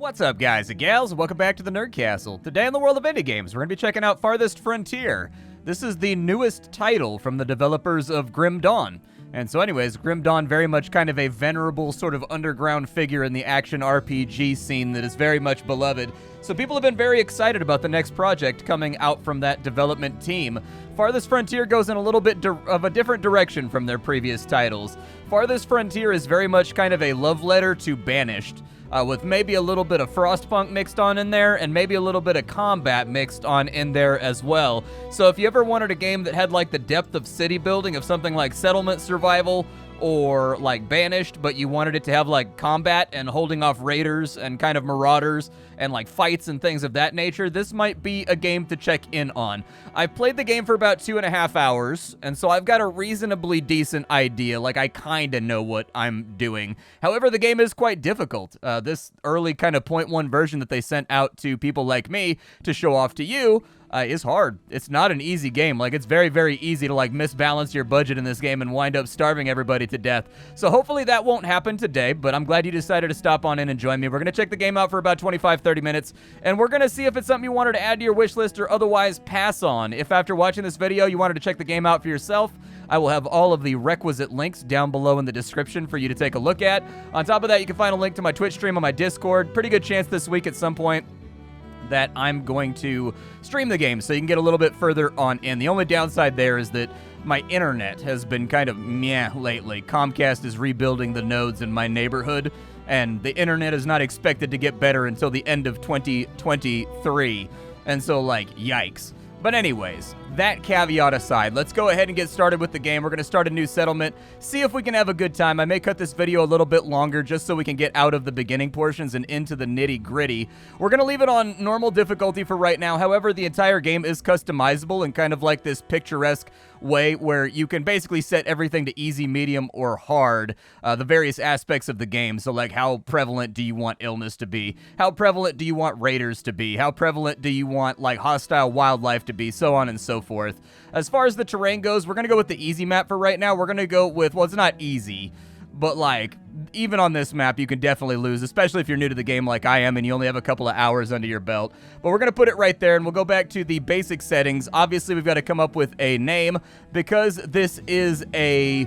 What's up, guys and gals? Welcome back to the Nerd Castle. Today in the world of indie games, we're going to be checking out Farthest Frontier. This is the newest title from the developers of Grim Dawn. And so anyways, Grim Dawn very much kind of a venerable sort of underground figure in the action RPG scene that is very much beloved. So people have been very excited about the next project coming out from that development team. Farthest Frontier goes in a little bit of a different direction from their previous titles. Farthest Frontier is very much kind of a love letter to Banished. With maybe a little bit of Frostpunk mixed on in there, and maybe a little bit of combat mixed on in there as well. So if you ever wanted a game that had like the depth of city building of something like Settlement Survival, or like Banished, but you wanted it to have like combat and holding off raiders and kind of marauders and like fights and things of that nature, this might be a game to check in on. I've played the game for about 2.5 hours, and so I've got a reasonably decent idea, like I kind of know what I'm doing. However, the game is quite difficult. This early kind of 0.1 version that they sent out to people like me to show off to you is hard. It's not an easy game. Like, it's very, very easy to like misbalance your budget in this game and wind up starving everybody to death. So hopefully that won't happen today, but I'm glad you decided to stop on in and join me. We're going to check the game out for about 25-30 minutes, and we're going to see if it's something you wanted to add to your wish list or otherwise pass on. If after watching this video you wanted to check the game out for yourself, I will have all of the requisite links down below in the description for you to take a look at. On top of that, you can find a link to my Twitch stream on my Discord. Pretty good chance this week at some point that I'm going to stream the game so you can get a little bit further on in. The only downside there is that my internet has been kind of meh lately. Comcast is rebuilding the nodes in my neighborhood, and the internet is not expected to get better until the end of 2023. And so, like, yikes. But anyways, that caveat aside, let's go ahead and get started with the game. We're going to start a new settlement, see if we can have a good time. I may cut this video a little bit longer just so we can get out of the beginning portions and into the nitty-gritty. We're going to leave it on normal difficulty for right now. However, the entire game is customizable in kind of like this picturesque way where you can basically set everything to easy, medium, or hard, the various aspects of the game. So like, how prevalent do you want illness to be? How prevalent do you want raiders to be? How prevalent do you want like hostile wildlife to be? So on and so forth. As far as the terrain goes, we're going to go with the easy map for right now. We're going to go with, well, it's not easy, but like, even on this map, you can definitely lose, especially if you're new to the game like I am and you only have a couple of hours under your belt. But we're going to put it right there, and we'll go back to the basic settings. Obviously, we've got to come up with a name. Because this is a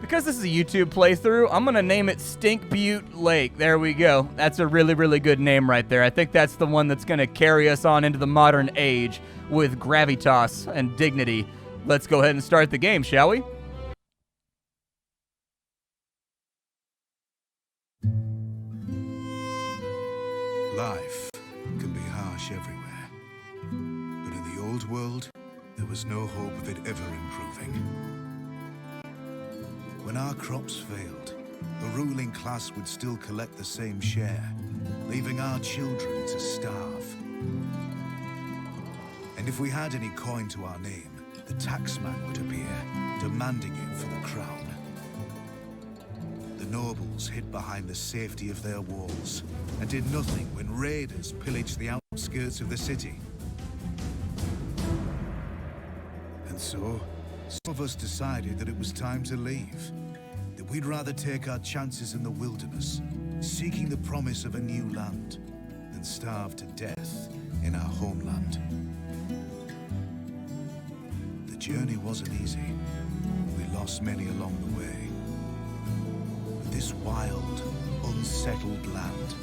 YouTube playthrough, I'm going to name it Stink Butte Lake. There we go. That's a really, really good name right there. I think that's the one that's going to carry us on into the modern age with gravitas and dignity. Let's go ahead and start the game, shall we? Life can be harsh everywhere, but in the old world, there was no hope of it ever improving. When our crops failed, the ruling class would still collect the same share, leaving our children to starve. And if we had any coin to our name, the taxman would appear, demanding it for the crown. The nobles hid behind the safety of their walls and did nothing when raiders pillaged the outskirts of the city. And so, some of us decided that it was time to leave, that we'd rather take our chances in the wilderness, seeking the promise of a new land, than starve to death in our homeland. The journey wasn't easy. We lost many along the way. This wild, unsettled land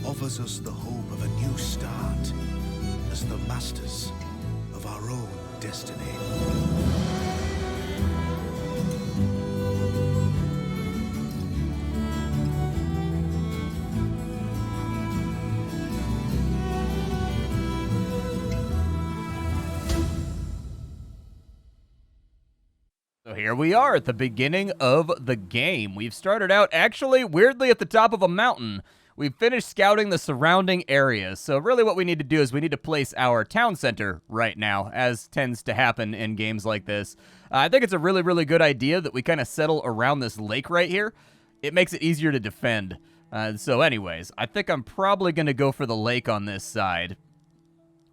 offers us the hope of a new start as the masters of our own destiny. So here we are at the beginning of the game. We've started out actually weirdly at the top of a mountain. We've finished scouting the surrounding areas. So really what we need to do is we need to place our town center right now, as tends to happen in games like this. I think it's a really, really good idea that we kind of settle around this lake right here. It makes it easier to defend. So anyways, I think I'm probably going to go for the lake on this side.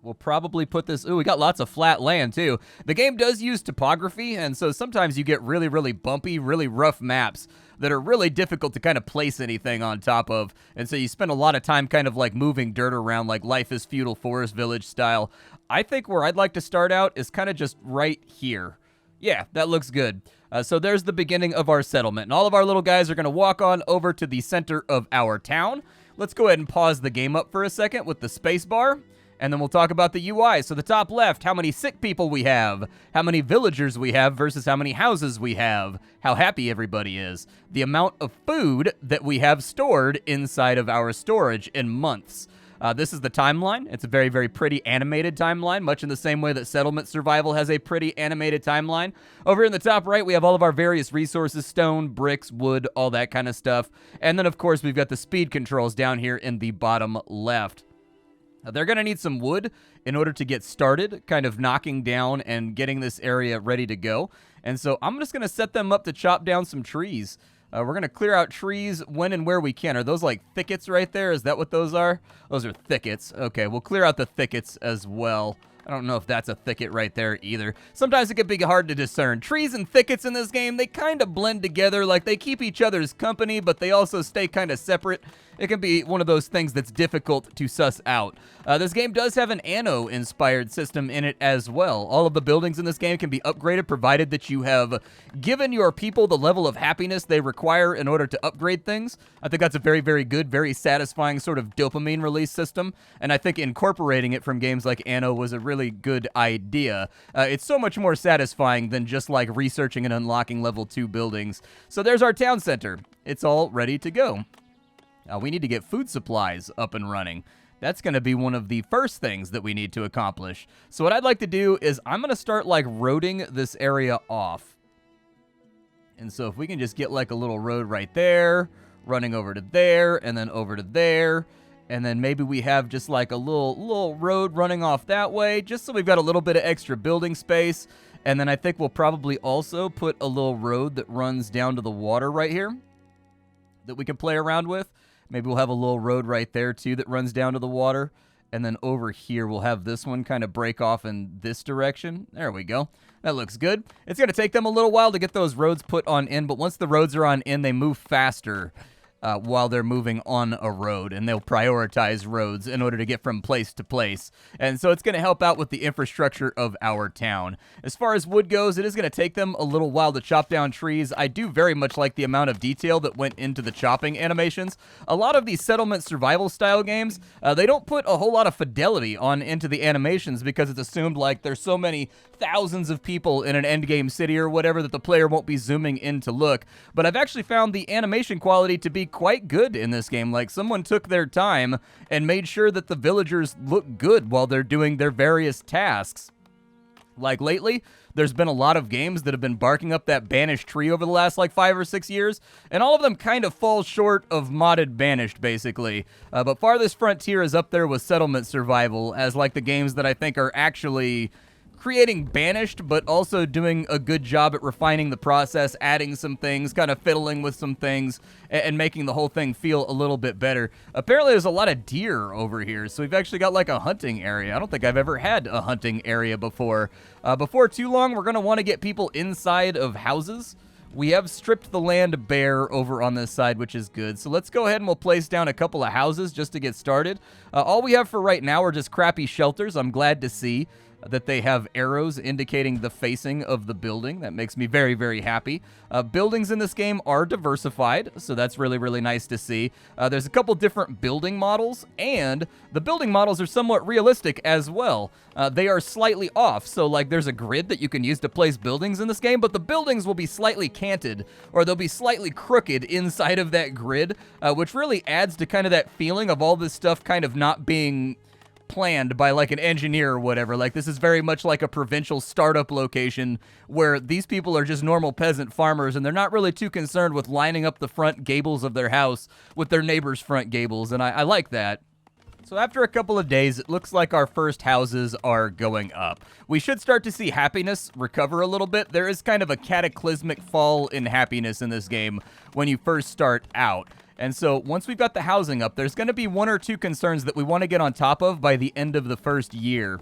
We'll probably put this... Ooh, we got lots of flat land, too. The game does use topography, and so sometimes you get really, really bumpy, really rough maps. that are really difficult to kind of place anything on top of. And so you spend a lot of time kind of like moving dirt around, like Life is Feudal Forest Village style. I think where I'd like to start out is kind of just right here. Yeah, that looks good. So there's the beginning of our settlement, and all of our little guys are going to walk on over to the center of our town. Let's go ahead and pause the game up for a second with the space bar, and then we'll talk about the UI. So the top left, how many sick people we have, how many villagers we have versus how many houses we have, how happy everybody is, the amount of food that we have stored inside of our storage in months. This is the timeline. It's a very, very pretty animated timeline, much in the same way that Settlement Survival has a pretty animated timeline. Over in the top right, we have all of our various resources, stone, bricks, wood, all that kind of stuff. And then, of course, we've got the speed controls down here in the bottom left. They're going to need some wood in order to get started, kind of knocking down and getting this area ready to go. And so I'm just going to set them up to chop down some trees. We're going to clear out trees when and where we can. Are those like thickets right there? Is that what those are? Those are thickets. Okay, we'll clear out the thickets as well. I don't know if that's a thicket right there either. Sometimes it can be hard to discern. Trees and thickets in this game, they kind of blend together. Like, they keep each other's company, but they also stay kind of separate. It can be one of those things that's difficult to suss out. This game does have an Anno-inspired system in it as well. All of the buildings in this game can be upgraded, provided that you have given your people the level of happiness they require in order to upgrade things. I think that's a very, very good, very satisfying sort of dopamine release system, and I think incorporating it from games like Anno was a really good idea. It's so much more satisfying than just like researching and unlocking level 2 buildings. So there's our town center. It's all ready to go. We need to get food supplies up and running. That's going to be one of the first things that we need to accomplish. So what I'd like to do is I'm going to start like roading this area off. And so if we can just get like a little road right there, running over to there, and then over to there, and then maybe we have just like a little road running off that way, just so we've got a little bit of extra building space. And then I think we'll probably also put a little road that runs down to the water right here that we can play around with. Maybe we'll have a little road right there, too, that runs down to the water. And then over here, we'll have this one kind of break off in this direction. There we go. That looks good. It's going to take them a little while to get those roads put on in, but once the roads are on in, they move faster while they're moving on a road, and they'll prioritize roads in order to get from place to place. And so it's going to help out with the infrastructure of our town. As far as wood goes, it is going to take them a little while to chop down trees. I do very much like the amount of detail that went into the chopping animations. A lot of these settlement survival style games, they don't put a whole lot of fidelity on into the animations because it's assumed like there's so many thousands of people in an endgame city or whatever that the player won't be zooming in to look. But I've actually found the animation quality to be quite good in this game. Like, someone took their time and made sure that the villagers look good while they're doing their various tasks. Like, lately, there's been a lot of games that have been barking up that banished tree over the last, like, 5 or 6 years, and all of them kind of fall short of modded banished, basically. But Farthest Frontier is up there with Settlement Survival as, like, the games that I think are actually creating banished, but also doing a good job at refining the process, adding some things, kind of fiddling with some things, and making the whole thing feel a little bit better. Apparently, there's a lot of deer over here, so we've actually got like a hunting area. I don't think I've ever had a hunting area before. Before too long, we're going to want to get people inside of houses. We have stripped the land bare over on this side, which is good. So let's go ahead and we'll place down a couple of houses just to get started. All we have for right now are just crappy shelters. I'm glad to see that they have arrows indicating the facing of the building. That makes me very, very happy. Buildings in this game are diversified, so that's really, really nice to see. There's a couple different building models, and the building models are somewhat realistic as well. They are slightly off, so like there's a grid that you can use to place buildings in this game, but the buildings will be slightly canted, or they'll be slightly crooked inside of that grid, which really adds to kind of that feeling of all this stuff kind of not being planned by like an engineer or whatever. Like, this is very much like a provincial startup location where these people are just normal peasant farmers and they're not really too concerned with lining up the front gables of their house with their neighbor's front gables, and I like that. So after a couple of days, it looks like our first houses are going up. We should start to see happiness recover a little bit. There is kind of a cataclysmic fall in happiness in this game when you first start out. And so once we've got the housing up, there's going to be 1 or 2 concerns that we want to get on top of by the end of the first year.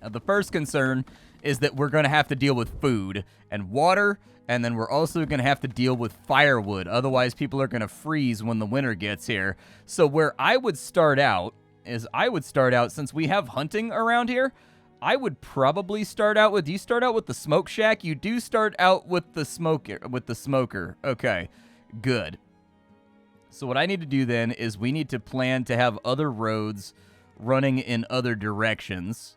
The first concern is that we're going to have to deal with food and water, and then we're also going to have to deal with firewood. Otherwise, people are going to freeze when the winter gets here. So where I would start out is since we have hunting around here, I would probably start out with, do you start out with the smoke shack? You do start out with the smoker. Okay, good. So what I need to do then is we need to plan to have other roads running in other directions.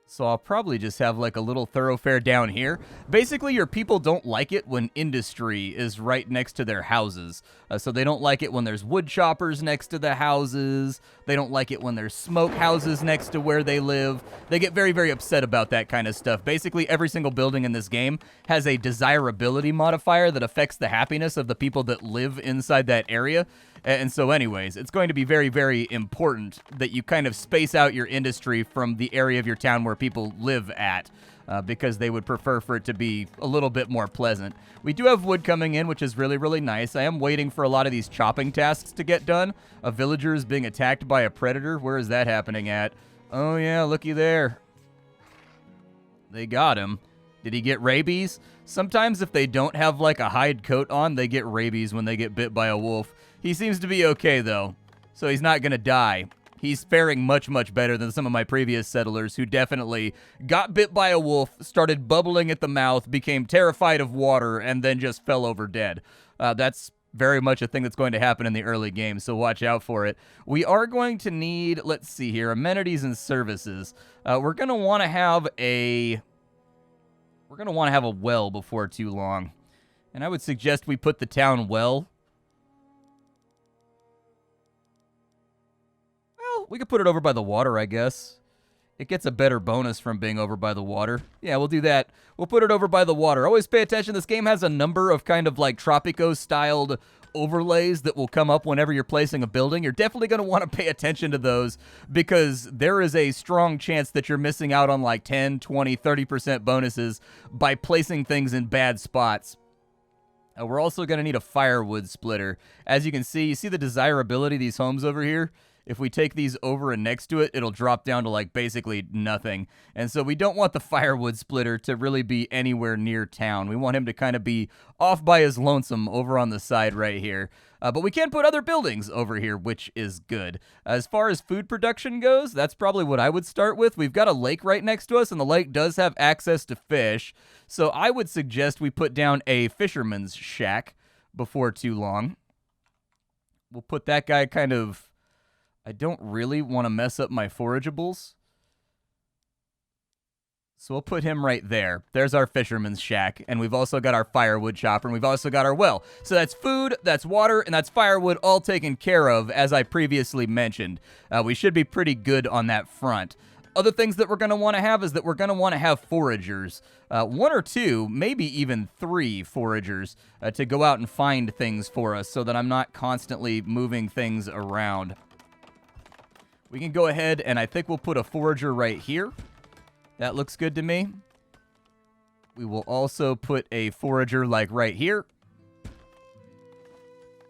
So I'll probably just have like a little thoroughfare down here. Basically, your people don't like it when industry is right next to their houses. So they don't like it when there's wood choppers next to the houses. They don't like it when there's smoke houses next to where they live. They get very, very upset about that kind of stuff. Basically, every single building in this game has a desirability modifier that affects the happiness of the people that live inside that area. And so anyways, it's going to be very, very important that you kind of space out your industry from the area of your town where people live at, because they would prefer for it to be a little bit more pleasant. We do have wood coming in, which is really, really nice. I am waiting for a lot of these chopping tasks to get done. A villager is being attacked by a predator. Where is that happening at? Oh yeah, looky there. They got him. Did he get rabies? Sometimes if they don't have like a hide coat on, they get rabies when they get bit by a wolf. He seems to be okay, though, so he's not going to die. He's faring much, much better than some of my previous settlers who definitely got bit by a wolf, started bubbling at the mouth, became terrified of water, and then just fell over dead. That's very much a thing that's going to happen in the early game, so watch out for it. We are going to need, let's see here, amenities and services. We're going to want to have a well before too long, and I would suggest we put the town well. We could put it over by the water, I guess. It gets a better bonus from being over by the water. Yeah, we'll do that. We'll put it over by the water. Always pay attention. This game has a number of kind of like Tropico-styled overlays that will come up whenever you're placing a building. You're definitely going to want to pay attention to those because there is a strong chance that you're missing out on like 10, 20, 30% bonuses by placing things in bad spots. We're also going to need a firewood splitter. As you can see, you see the desirability of these homes over here? If we take these over and next to it, it'll drop down to like basically nothing. And so we don't want the firewood splitter to really be anywhere near town. We want him to kind of be off by his lonesome over on the side right here. But we can put other buildings over here, which is good. As far as food production goes, that's probably what I would start with. We've got a lake right next to us, and the lake does have access to fish. So I would suggest we put down a fisherman's shack before too long. We'll put that guy kind of... I don't really want to mess up my forageables. So we'll put him right there. There's our fisherman's shack, and we've also got our firewood chopper, and we've also got our well. So that's food, that's water, and that's firewood all taken care of, as I previously mentioned. We should be pretty good on that front. Other things that we're going to want to have is that we're going to want to have foragers. 1 or 2, maybe even 3 foragers to go out and find things for us so that I'm not constantly moving things around. We can go ahead, and I think we'll put a forager right here. That looks good to me. We will also put a forager, like, right here.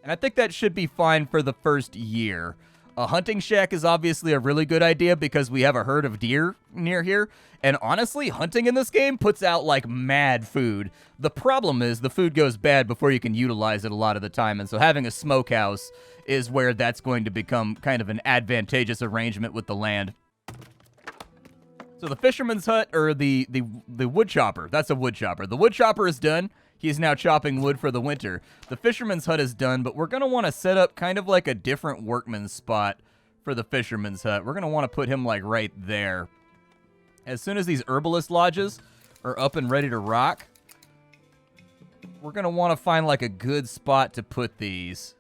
And I think that should be fine for the first year. A hunting shack is obviously a really good idea because we have a herd of deer near here. And honestly, hunting in this game puts out, like, mad food. The problem is the food goes bad before you can utilize it a lot of the time. And so having a smokehouse is where that's going to become kind of an advantageous arrangement with the land. So the fisherman's hut, or the wood chopper, that's a wood chopper. The wood chopper is done. He's now chopping wood for the winter. The fisherman's hut is done, but we're going to want to set up kind of like a different workman's spot for the fisherman's hut. We're going to want to put him like right there. As soon as these herbalist lodges are up and ready to rock, we're going to want to find like a good spot to put these.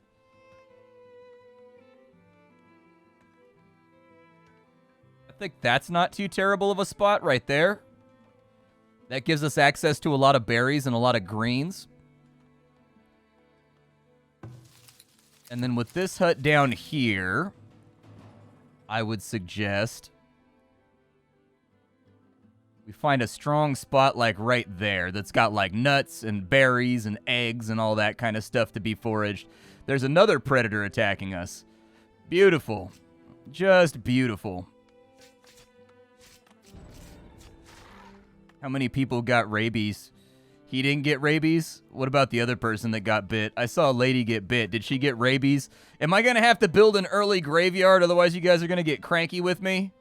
I think that's not too terrible of a spot right there. That gives us access to a lot of berries and a lot of greens. And then with this hut down here, I would suggest we find a strong spot like right there that's got like nuts and berries and eggs and all that kind of stuff to be foraged. There's another predator attacking us. Beautiful. Just beautiful. How many people got rabies? He didn't get rabies? What about the other person that got bit? I saw a lady get bit. Did she get rabies? Am I going to have to build an early graveyard? Otherwise, you guys are going to get cranky with me?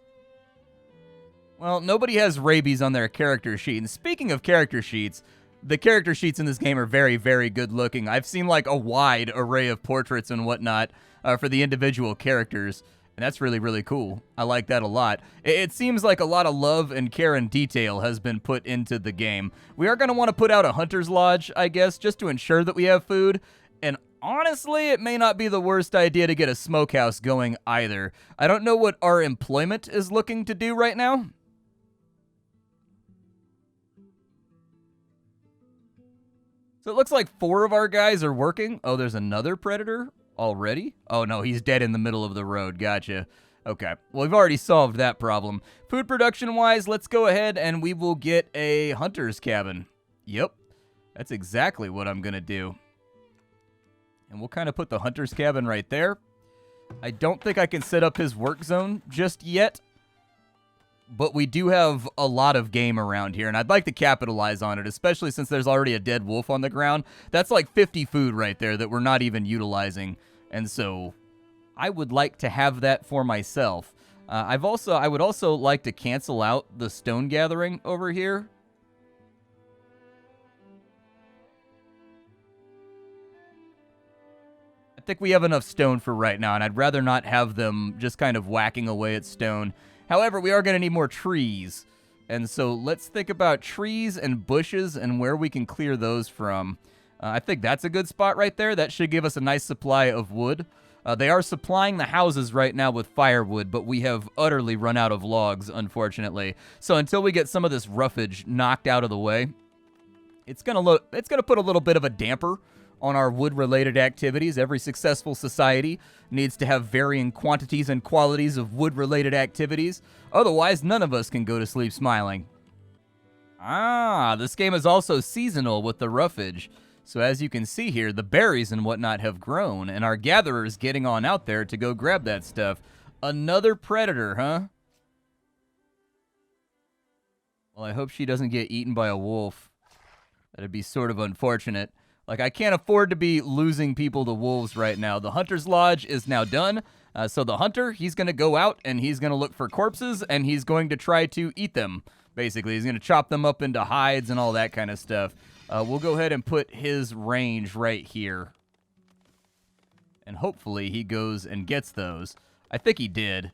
Well, nobody has rabies on their character sheet. And speaking of character sheets, the character sheets in this game are very, very good looking. I've seen like a wide array of portraits and whatnot for the individual characters. And that's really, really cool. I like that a lot. It seems like a lot of love and care and detail has been put into the game. We are going to want to put out a hunter's lodge, I guess, just to ensure that we have food. And honestly, it may not be the worst idea to get a smokehouse going either. I don't know what our employment is looking to do right now. So it looks like 4 of our guys are working. Oh, there's another predator already? Oh, no, he's dead in the middle of the road. Gotcha. Okay, well, we've already solved that problem. Food production-wise, let's go ahead and we will get a hunter's cabin. Yep, that's exactly what I'm going to do. And we'll kind of put the hunter's cabin right there. I don't think I can set up his work zone just yet. But we do have a lot of game around here, and I'd like to capitalize on it, especially since there's already a dead wolf on the ground. That's like 50 food right there that we're not even utilizing, and so I would like to have that for myself. I would also like to cancel out the stone gathering over here. I think we have enough stone for right now, and I'd rather not have them just kind of whacking away at stone. However, we are going to need more trees, and so let's think about trees and bushes and where we can clear those from. I think that's a good spot right there. That should give us a nice supply of wood. They are supplying the houses right now with firewood, but we have utterly run out of logs, unfortunately. So until we get some of this roughage knocked out of the way, it's going to put a little bit of a damper on our wood-related activities. Every successful society needs to have varying quantities and qualities of wood-related activities. Otherwise, none of us can go to sleep smiling. Ah, this game is also seasonal with the roughage. So as you can see here, the berries and whatnot have grown, and our gatherer's getting on out there to go grab that stuff. Another predator, huh? Well, I hope she doesn't get eaten by a wolf. That'd be sort of unfortunate. Like, I can't afford to be losing people to wolves right now. The hunter's lodge is now done. So the hunter, he's going to go out and he's going to look for corpses and he's going to try to eat them. Basically, he's going to chop them up into hides and all that kind of stuff. We'll go ahead and put his range right here. And hopefully he goes and gets those. I think he did.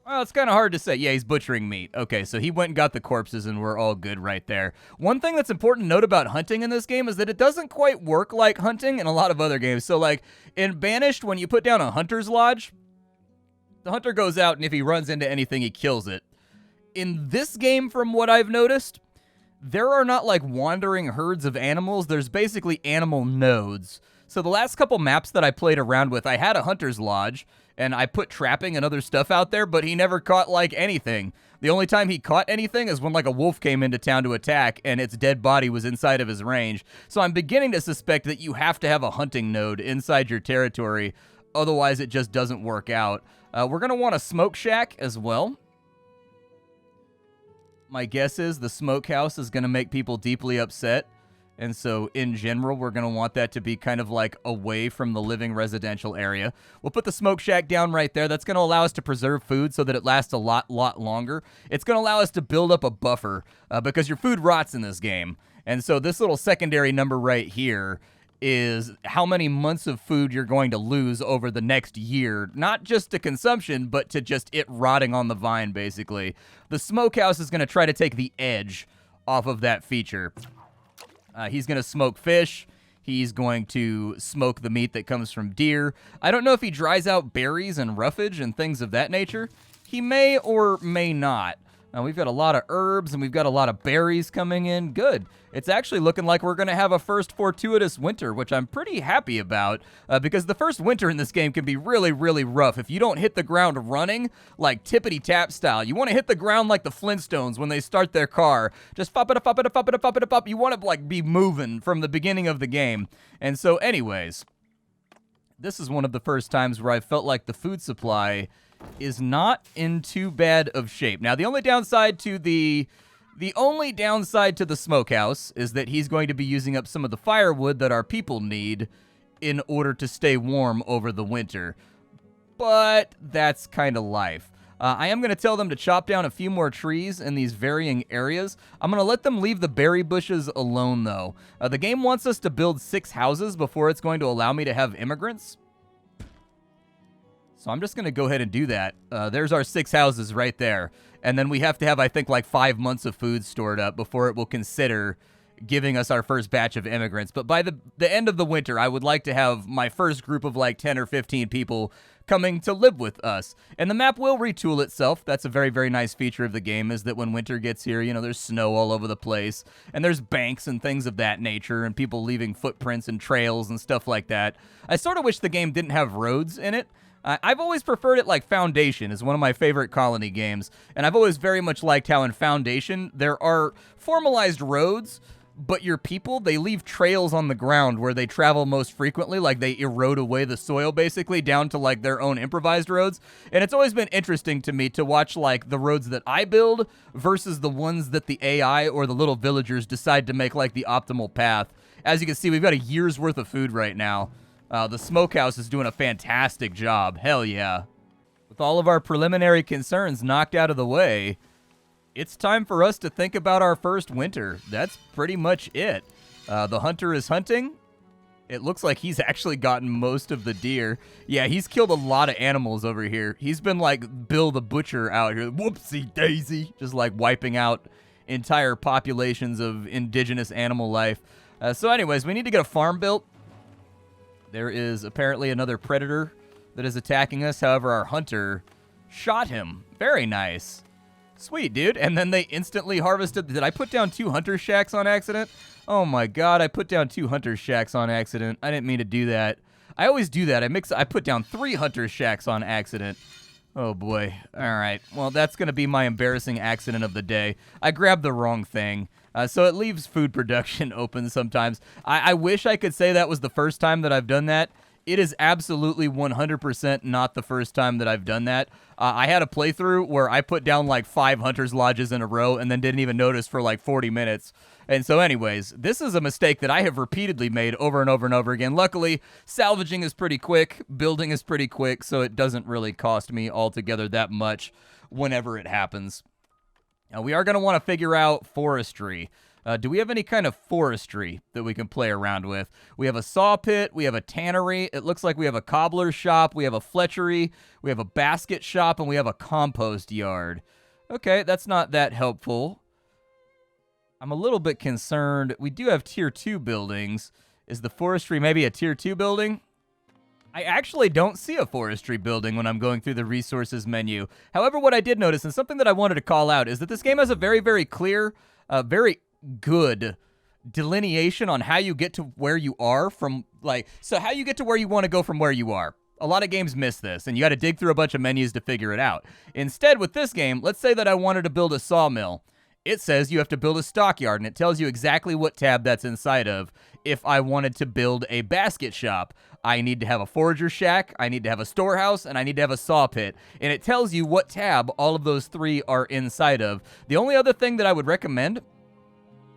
Well, it's kind of hard to say. Yeah, he's butchering meat. Okay, so he went and got the corpses, and we're all good right there. One thing that's important to note about hunting in this game is that it doesn't quite work like hunting in a lot of other games. So, like, in Banished, when you put down a hunter's lodge, the hunter goes out, and if he runs into anything, he kills it. In this game, from what I've noticed, there are not, like, wandering herds of animals. There's basically animal nodes. So the last couple maps that I played around with, I had a hunter's lodge, and I put trapping and other stuff out there, but he never caught, like, anything. The only time he caught anything is when, like, a wolf came into town to attack, and its dead body was inside of his range. So I'm beginning to suspect that you have to have a hunting node inside your territory, otherwise it just doesn't work out. We're going to want a smoke shack as well. My guess is the smokehouse is going to make people deeply upset. And so, in general, we're going to want that to be kind of like away from the living residential area. We'll put the smoke shack down right there. That's going to allow us to preserve food so that it lasts a lot longer. It's going to allow us to build up a buffer because your food rots in this game. And so this little secondary number right here is how many months of food you're going to lose over the next year, not just to consumption, but to just it rotting on the vine, basically. The smokehouse is going to try to take the edge off of that feature. He's going to smoke fish. He's going to smoke the meat that comes from deer. I don't know if he dries out berries and roughage and things of that nature. He may or may not. We've got a lot of herbs and we've got a lot of berries coming in. Good. It's actually looking like we're going to have a first fortuitous winter, which I'm pretty happy about because the first winter in this game can be really, really rough. If you don't hit the ground running, like tippity-tap style, you want to hit the ground like the Flintstones when they start their car. Just fop-it-up. You want to like be moving from the beginning of the game. And so anyways, this is one of the first times where I felt like the food supply is not in too bad of shape. Now, the only downside to the smokehouse is that he's going to be using up some of the firewood that our people need in order to stay warm over the winter. But that's kind of life. I am going to tell them to chop down a few more trees in these varying areas. I'm going to let them leave the berry bushes alone, though. The game wants us to build 6 houses before it's going to allow me to have immigrants. So I'm just going to go ahead and do that. There's our 6 houses right there. And then we have to have, I think, like 5 months of food stored up before it will consider giving us our first batch of immigrants. But by the end of the winter, I would like to have my first group of like 10 or 15 people coming to live with us. And the map will retool itself. That's a very, very nice feature of the game, is that when winter gets here, you know, there's snow all over the place, and there's banks and things of that nature, and people leaving footprints and trails and stuff like that. I sort of wish the game didn't have roads in it. I've always preferred it like Foundation is one of my favorite colony games, and I've always very much liked how in Foundation there are formalized roads, but your people, they leave trails on the ground where they travel most frequently, like they erode away the soil basically down to like their own improvised roads. And it's always been interesting to me to watch like the roads that I build versus the ones that the AI or the little villagers decide to make like the optimal path. As you can see, we've got a year's worth of food right now. The smokehouse is doing a fantastic job. Hell yeah. With all of our preliminary concerns knocked out of the way, it's time for us to think about our first winter. That's pretty much it. The hunter is hunting. It looks like he's actually gotten most of the deer. Yeah, he's killed a lot of animals over here. He's been like Bill the Butcher out here. Whoopsie daisy. Just like wiping out entire populations of indigenous animal life. So anyways, we need to get a farm built. There is apparently another predator that is attacking us. However, our hunter shot him. Very nice. Sweet, dude. And then they instantly harvested. Did I put down 2 hunter shacks on accident? Oh my god, I put down 2 hunter shacks on accident. I didn't mean to do that. I always do that. I put down 3 hunter shacks on accident. Oh boy. All right. Well, that's going to be my embarrassing accident of the day. I grabbed the wrong thing. So it leaves food production open sometimes. I wish I could say that was the first time that I've done that. It is absolutely 100% not the first time that I've done that. I had a playthrough where I put down like 5 Hunter's Lodges in a row and then didn't even notice for like 40 minutes. And so anyways, this is a mistake that I have repeatedly made over and over and over again. Luckily, salvaging is pretty quick, building is pretty quick, so it doesn't really cost me altogether that much whenever it happens. Now, we are going to want to figure out forestry. Do we have any kind of forestry that we can play around with? We have a saw pit. We have a tannery. It looks like we have a cobbler's shop. We have a fletchery. We have a basket shop. And we have a compost yard. Okay, that's not that helpful. I'm a little bit concerned. We do have tier 2 buildings. Is the forestry maybe a tier 2 building? I actually don't see a forestry building when I'm going through the resources menu. However, what I did notice, and something that I wanted to call out, is that this game has a very, very clear, very good delineation on how you get to where you are from, like, so how you get to where you want to go from where you are. A lot of games miss this, and you got to dig through a bunch of menus to figure it out. Instead, with this game, let's say that I wanted to build a sawmill. It says you have to build a stockyard, and it tells you exactly what tab that's inside of. If I wanted to build a basket shop, I need to have a forager shack, I need to have a storehouse, and I need to have a saw pit. And it tells you what tab all of those 3 are inside of. The only other thing that I would recommend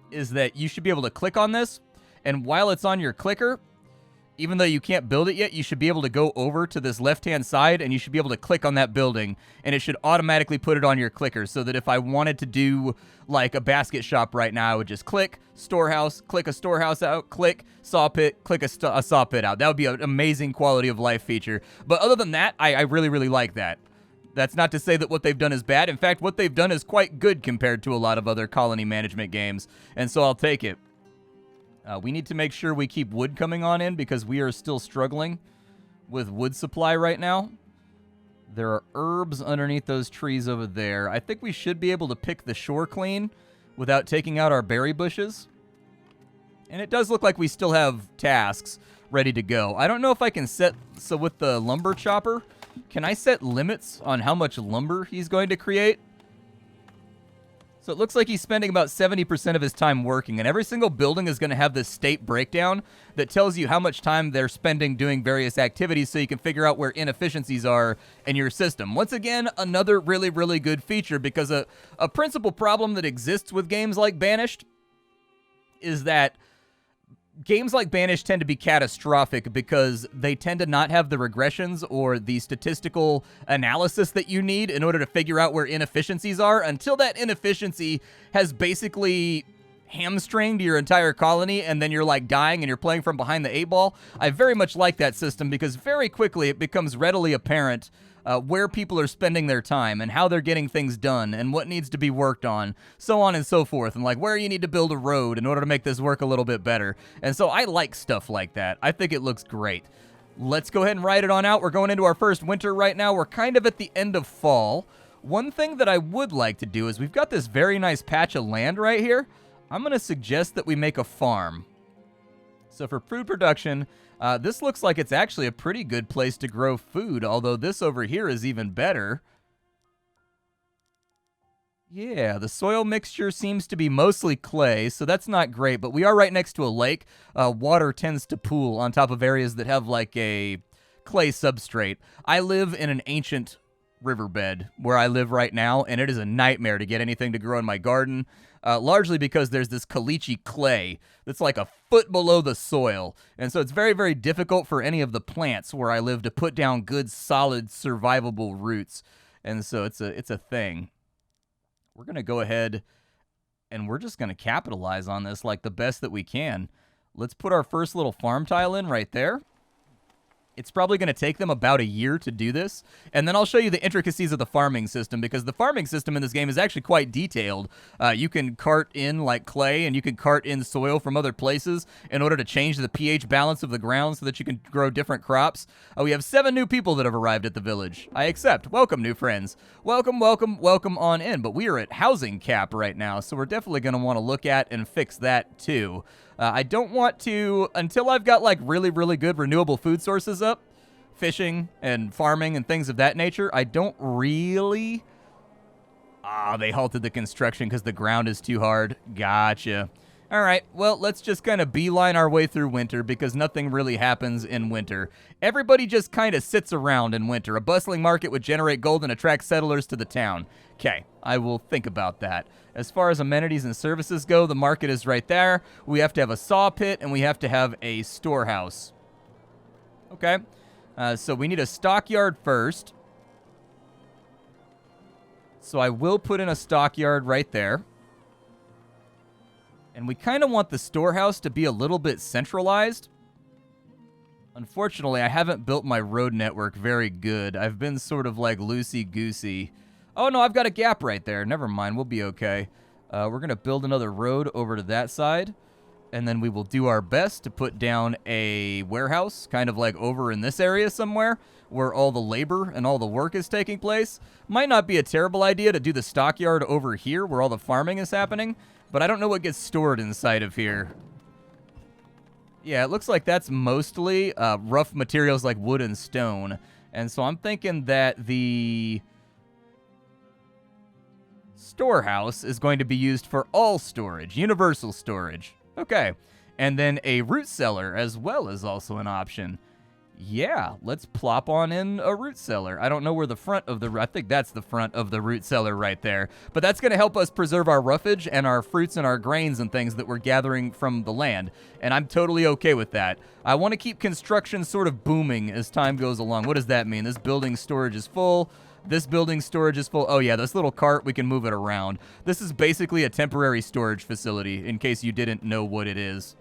is that you should be able to click on this, and while it's on your clicker, even though you can't build it yet, you should be able to go over to this left-hand side, and you should be able to click on that building, and it should automatically put it on your clicker, so that if I wanted to do, like, a basket shop right now, I would just click storehouse, click a storehouse out, click saw pit, click a saw pit out. That would be an amazing quality of life feature. But other than that, I really, really like that. That's not to say that what they've done is bad. In fact, what they've done is quite good compared to a lot of other colony management games, and so I'll take it. We need to make sure we keep wood coming on in because we are still struggling with wood supply right now. There are herbs underneath those trees over there. I think we should be able to pick the shore clean without taking out our berry bushes. And it does look like we still have tasks ready to go. I don't know if I can set, so with the lumber chopper, can I set limits on how much lumber he's going to create? So it looks like he's spending about 70% of his time working, and every single building is going to have this state breakdown that tells you how much time they're spending doing various activities so you can figure out where inefficiencies are in your system. Once again, another really, really good feature, because a principal problem that exists with games like Banished is that games like Banished tend to be catastrophic because they tend to not have the regressions or the statistical analysis that you need in order to figure out where inefficiencies are until that inefficiency has basically hamstringed your entire colony, and then you're like dying and you're playing from behind the 8-ball. I very much like that system because very quickly it becomes readily apparent where people are spending their time and how they're getting things done and what needs to be worked on, so on and so forth, and like where you need to build a road in order to make this work a little bit better. And so I like stuff like that. I think it looks great. Let's go ahead and ride it on out. We're going into our first winter right now. We're kind of at the end of fall. One thing that I would like to do is we've got this very nice patch of land right here. I'm going to suggest that we make a farm. So for food production, this looks like it's actually a pretty good place to grow food, although this over here is even better. Yeah, the soil mixture seems to be mostly clay, so that's not great, but we are right next to a lake. Water tends to pool on top of areas that have like a clay substrate. I live in an ancient riverbed where I live right now, and it is a nightmare to get anything to grow in my garden. Largely because there's this caliche clay that's like a foot below the soil. And so it's very, very difficult for any of the plants where I live to put down good, solid, survivable roots. And so it's a thing. We're going to go ahead and we're just going to capitalize on this like the best that we can. Let's put our first little farm tile in right there. It's probably going to take them about a year to do this, and then I'll show you the intricacies of the farming system, because the farming system in this game is actually quite detailed. You can cart in like clay, and you can cart in soil from other places in order to change the pH balance of the ground so that you can grow different crops. We have 7 new people that have arrived at the village. I accept. Welcome, new friends. Welcome, welcome, welcome on in, but we are at housing cap right now, so we're definitely going to want to look at and fix that too. I don't want to, until I've got like really, really good renewable food sources up, fishing and farming and things of that nature, I don't really... they halted the construction because the ground is too hard. Gotcha. All right, well, let's just kind of beeline our way through winter because nothing really happens in winter. Everybody just kind of sits around in winter. A bustling market would generate gold and attract settlers to the town. Okay, I will think about that. As far as amenities and services go, the market is right there. We have to have a saw pit, and we have to have a storehouse. Okay, so we need a stockyard first. So I will put in a stockyard right there. And we kind of want the storehouse to be a little bit centralized. Unfortunately, I haven't built my road network very good. I've been sort of like loosey-goosey. Oh, no, I've got a gap right there. Never mind, we'll be okay. We're going to build another road over to that side. And then we will do our best to put down a warehouse, kind of like over in this area somewhere, where all the labor and all the work is taking place. Might not be a terrible idea to do the stockyard over here, where all the farming is happening. But I don't know what gets stored inside of here. Yeah, it looks like that's mostly rough materials like wood and stone. And so I'm thinking that the storehouse is going to be used for all storage, universal storage. Okay. And then a root cellar as well is also an option. Yeah, let's plop on in a root cellar. I don't know where the front of the... I think that's the front of the root cellar right there. But that's going to help us preserve our roughage and our fruits and our grains and things that we're gathering from the land. And I'm totally okay with that. I want to keep construction sort of booming as time goes along. What does that mean? This building storage is full. This building storage is full. Oh, yeah, this little cart, we can move it around. This is basically a temporary storage facility, in case you didn't know what it is.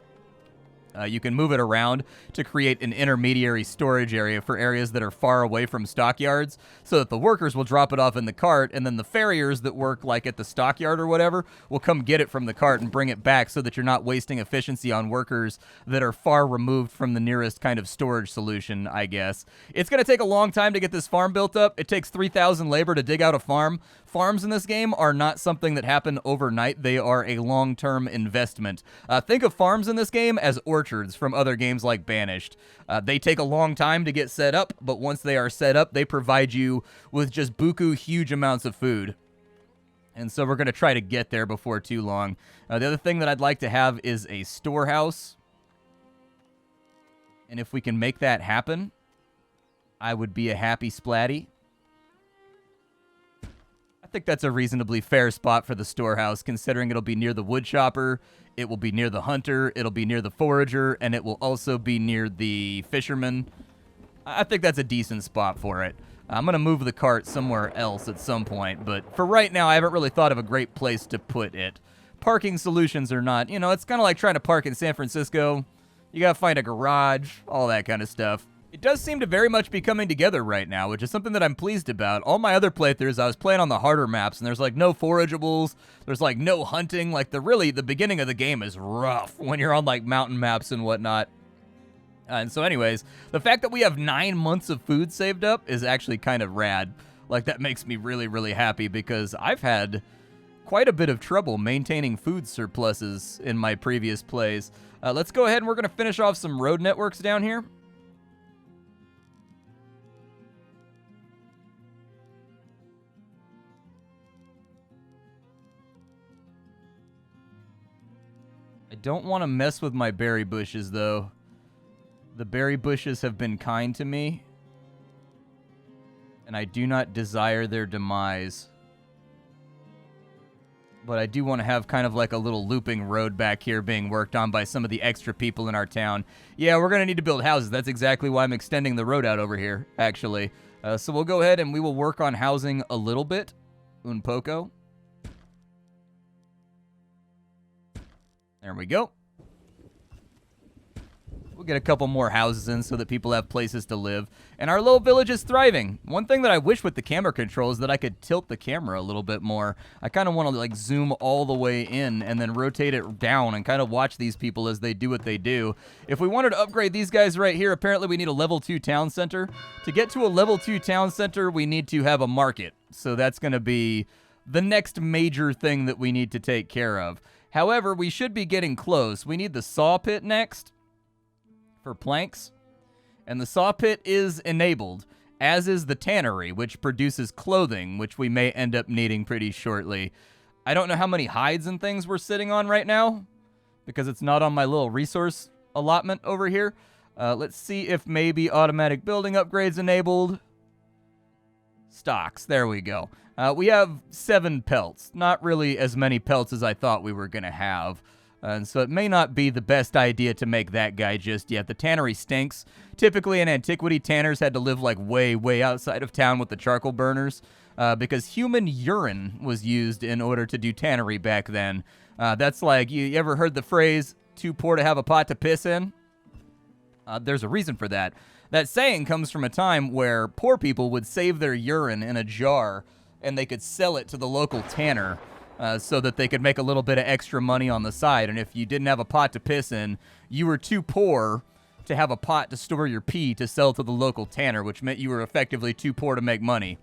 You can move it around to create an intermediary storage area for areas that are far away from stockyards, so that the workers will drop it off in the cart, and then the farriers that work like at the stockyard or whatever will come get it from the cart and bring it back so that you're not wasting efficiency on workers that are far removed from the nearest kind of storage solution, I guess. It's going to take a long time to get this farm built up. It takes 3,000 labor to dig out a farm. Farms in this game are not something that happen overnight. They are a long-term investment. Think of farms in this game as orchards from other games like Banished. They take a long time to get set up, but once they are set up, they provide you with just buku huge amounts of food. And so we're going to try to get there before too long. The other thing that I'd like to have is a storehouse. And if we can make that happen, I would be a happy splatty. I think that's a reasonably fair spot for the storehouse, considering it'll be near the wood chopper, it will be near the hunter, it'll be near the forager, and it will also be near the fisherman. I think that's a decent spot for it. I'm going to move the cart somewhere else at some point, but for right now, I haven't really thought of a great place to put it. Parking solutions are not, it's kind of like trying to park in San Francisco. You got to find a garage, all that kind of stuff. It does seem to very much be coming together right now, which is something that I'm pleased about. All my other playthroughs, I was playing on the harder maps, and there's like no forageables, there's like no hunting. Like the beginning of the game is rough when you're on like mountain maps and whatnot. And so anyways, the fact that we have 9 months of food saved up is actually kind of rad. Like that makes me really, really happy because I've had quite a bit of trouble maintaining food surpluses in my previous plays. Let's go ahead and we're going to finish off some road networks down here. I don't want to mess with my berry bushes, though. The berry bushes have been kind to me, and I do not desire their demise. But I do want to have kind of like a little looping road back here being worked on by some of the extra people in our town. Yeah, we're going to need to build houses. That's exactly why I'm extending the road out over here, actually. So we'll go ahead and we will work on housing a little bit. Un poco. There we go. We'll get a couple more houses in so that people have places to live. And our little village is thriving. One thing that I wish with the camera control is that I could tilt the camera a little bit more. I kind of want to like zoom all the way in and then rotate it down and kind of watch these people as they do what they do. If we wanted to upgrade these guys right here, apparently we need a level 2 town center. To get to a level 2 town center, we need to have a market. So that's going to be the next major thing that we need to take care of. However, we should be getting close. We need the saw pit next for planks. And the saw pit is enabled, as is the tannery, which produces clothing, which we may end up needing pretty shortly. I don't know how many hides and things we're sitting on right now, because it's not on my little resource allotment over here. Let's see if maybe automatic building upgrades enabled. Stocks, there we go. We have 7 pelts. Not really as many pelts as I thought we were going to have. And so it may not be the best idea to make that guy just yet. The tannery stinks. Typically in antiquity, tanners had to live like way, way outside of town with the charcoal burners because human urine was used in order to do tannery back then. That's like, you ever heard the phrase, too poor to have a pot to piss in? There's a reason for that. That saying comes from a time where poor people would save their urine in a jar and they could sell it to the local tanner. So that they could make a little bit of extra money on the side. And if you didn't have a pot to piss in, you were too poor to have a pot to store your pee to sell to the local tanner, which meant you were effectively too poor to make money.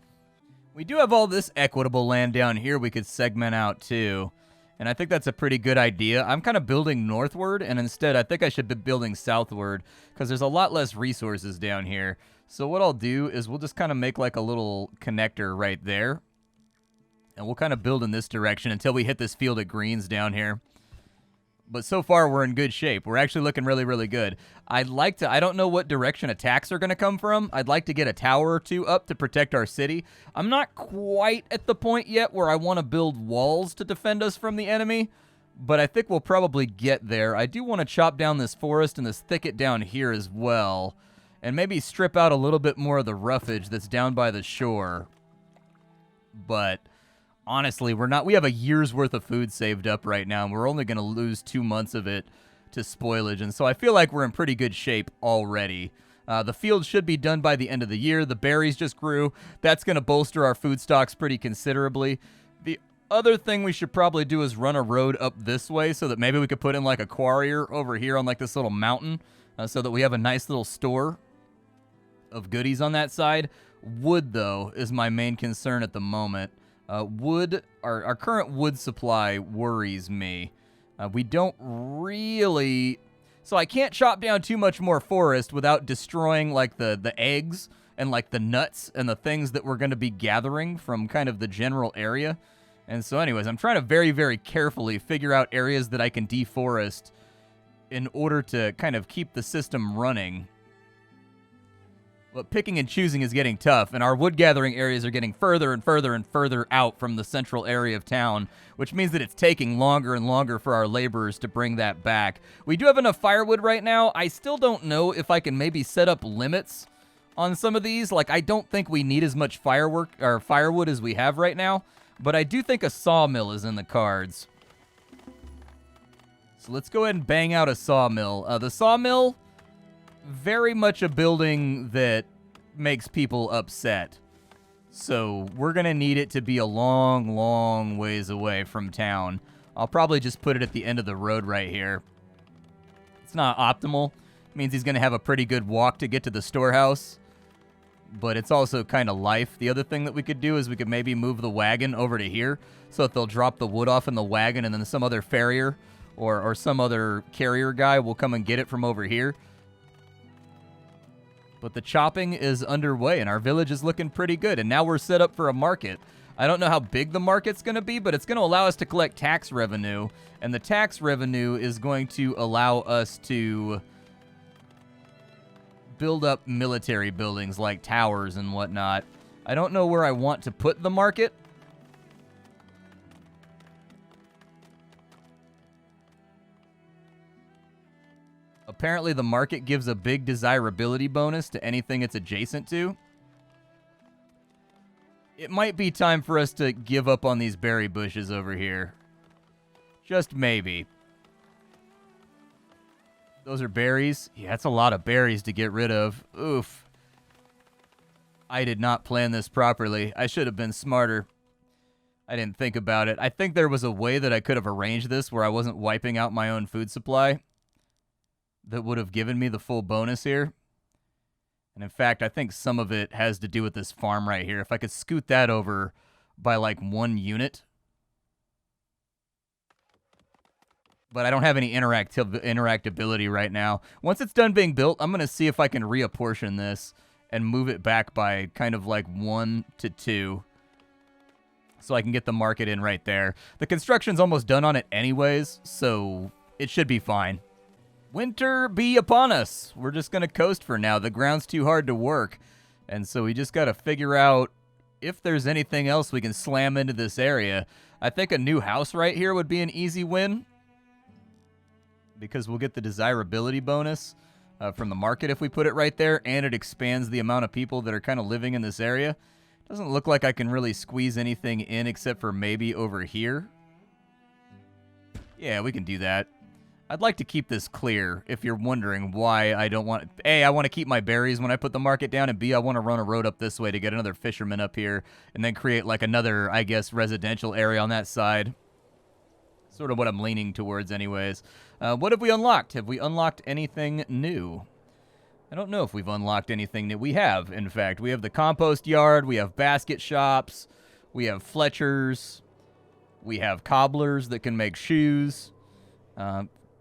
We do have all this equitable land down here we could segment out too. And I think that's a pretty good idea. I'm kind of building northward, and instead I think I should be building southward because there's a lot less resources down here. So what I'll do is we'll just kind of make like a little connector right there. And we'll kind of build in this direction until we hit this field of greens down here. But so far, we're in good shape. We're actually looking really, really good. I don't know what direction attacks are going to come from. I'd like to get a tower or 2 up to protect our city. I'm not quite at the point yet where I want to build walls to defend us from the enemy. But I think we'll probably get there. I do want to chop down this forest and this thicket down here as well. And maybe strip out a little bit more of the roughage that's down by the shore. But honestly, we have a year's worth of food saved up right now, and we're only going to lose 2 months of it to spoilage. And so I feel like we're in pretty good shape already. The field should be done by the end of the year. The berries just grew. That's going to bolster our food stocks pretty considerably. The other thing we should probably do is run a road up this way so that maybe we could put in like a quarrier over here on like this little mountain so that we have a nice little store of goodies on that side. Wood, though, is my main concern at the moment. Wood, our current wood supply worries me. We don't really... So I can't chop down too much more forest without destroying, like, the eggs and, like, the nuts and the things that we're going to be gathering from kind of the general area. And so anyways, I'm trying to very, very carefully figure out areas that I can deforest in order to kind of keep the system running. But picking and choosing is getting tough, and our wood gathering areas are getting further and further and further out from the central area of town, which means that it's taking longer and longer for our laborers to bring that back. We do have enough firewood right now. I still don't know if I can maybe set up limits on some of these. Like, I don't think we need as much firewood as we have right now, but I do think a sawmill is in the cards. So let's go ahead and bang out a sawmill. The sawmill, very much a building that makes people upset. So we're going to need it to be a long, long ways away from town. I'll probably just put it at the end of the road right here. It's not optimal. It means he's going to have a pretty good walk to get to the storehouse. But it's also kind of life. The other thing that we could do is we could maybe move the wagon over to here so that they'll drop the wood off in the wagon and then some other farrier or some other carrier guy will come and get it from over here. But the chopping is underway, and our village is looking pretty good. And now we're set up for a market. I don't know how big the market's going to be, but it's going to allow us to collect tax revenue. And the tax revenue is going to allow us to build up military buildings like towers and whatnot. I don't know where I want to put the market. Apparently, the market gives a big desirability bonus to anything it's adjacent to. It might be time for us to give up on these berry bushes over here. Just maybe. Those are berries? Yeah, that's a lot of berries to get rid of. Oof. I did not plan this properly. I should have been smarter. I didn't think about it. I think there was a way that I could have arranged this where I wasn't wiping out my own food supply that would have given me the full bonus here. And in fact, I think some of it has to do with this farm right here. If I could scoot that over by like 1 unit. But I don't have any interactability right now. Once it's done being built, I'm going to see if I can reapportion this and move it back by kind of like 1 to 2. So I can get the market in right there. The construction's almost done on it anyways, so it should be fine. Winter be upon us. We're just going to coast for now. The ground's too hard to work. And so we just got to figure out if there's anything else we can slam into this area. I think a new house right here would be an easy win, because we'll get the desirability bonus from the market if we put it right there, and it expands the amount of people that are kind of living in this area. Doesn't look like I can really squeeze anything in except for maybe over here. Yeah, we can do that. I'd like to keep this clear if you're wondering why I don't want... A, I want to keep my berries when I put the market down, and B, I want to run a road up this way to get another fisherman up here, and then create like another, I guess, residential area on that side. Sort of what I'm leaning towards anyways. What have we unlocked? Have we unlocked anything new? I don't know if we've unlocked anything new. We have, in fact. We have the compost yard. We have basket shops. We have Fletchers. We have cobblers that can make shoes.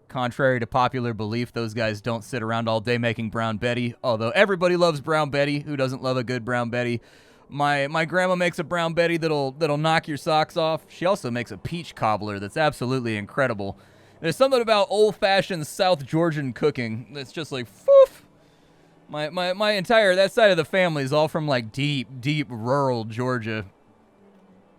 Contrary to popular belief, those guys don't sit around all day making Brown Betty, although everybody loves Brown Betty. Who doesn't love a good Brown Betty? My grandma makes a Brown Betty that'll knock your socks off. She also makes a peach cobbler that's absolutely incredible. There's something about old-fashioned South Georgian cooking that's just like, foof. My entire, that side of the family is all from like deep rural Georgia.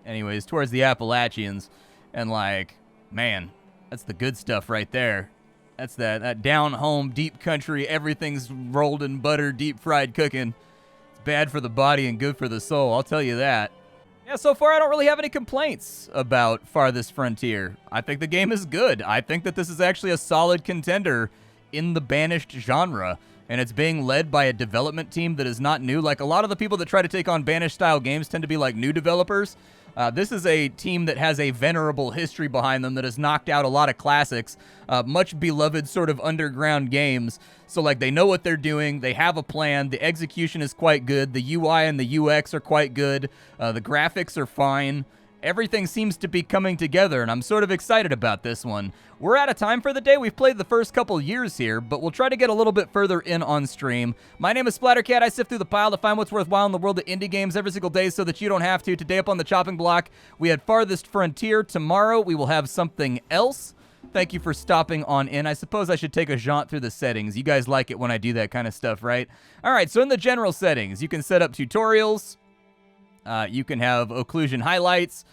Anyways, towards the Appalachians. And like, man, that's the good stuff right there. That's that down-home, deep country, everything's rolled in butter, deep-fried cooking. It's bad for the body and good for the soul, I'll tell you that. Yeah, so far I don't really have any complaints about Farthest Frontier. I think the game is good. I think that this is actually a solid contender in the Banished genre. And it's being led by a development team that is not new. Like, a lot of the people that try to take on Banished-style games tend to be, like, new developers. This is a team that has a venerable history behind them that has knocked out a lot of classics, much beloved sort of underground games. So, like, they know what they're doing. They have a plan. The execution is quite good. The UI and the UX are quite good. The graphics are fine. everything seems to be coming together, and I'm sort of excited about this one. We're out of time for the day. We've played the first couple years here, but we'll try to get a little bit further in on stream. My name is Splattercat. I sift through the pile to find what's worthwhile in the world of indie games every single day so that you don't have to. Today up on the chopping block, we had Farthest Frontier. Tomorrow, we will have something else. Thank you for stopping on in. I suppose I should take a jaunt through the settings. You guys like it when I do that kind of stuff, right? All right, so in the general settings, you can set up tutorials. You can have occlusion highlights.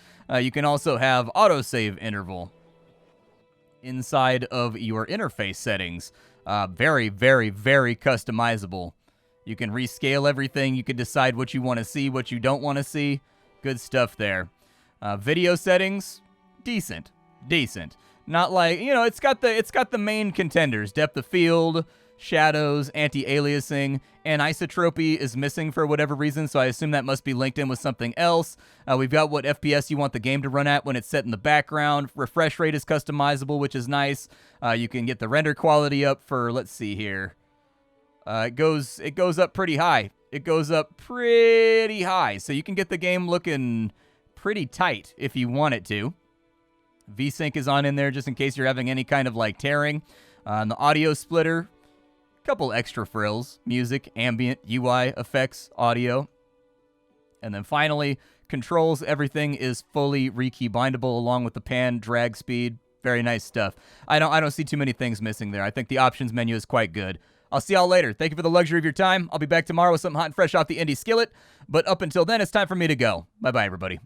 You can also have autosave interval inside of your interface settings. Very, very, very customizable. You can rescale everything. You can decide what you want to see, what you don't want to see. Good stuff there. Video settings, decent. Not like, you know, it's got the main contenders: depth of field, shadows, anti-aliasing, and isotropy is missing for whatever reason, so I assume that must be linked in with something else. We've got what FPS you want the game to run at when it's set in the background. Refresh rate is customizable, which is nice. You can get the render quality up for, let's see here. It goes up pretty high. So you can get the game looking pretty tight if you want it to. VSync is on in there just in case you're having any kind of like tearing. And the audio splitter, couple extra frills: music, ambient, UI, effects, audio. And then finally, controls. Everything is fully rekey bindable along with the pan, drag speed. Very nice stuff. I don't see too many things missing there. I think the options menu is quite good. I'll see y'all later. Thank you for the luxury of your time. I'll be back tomorrow with something hot and fresh off the indie skillet. But up until then, it's time for me to go. Bye-bye, everybody.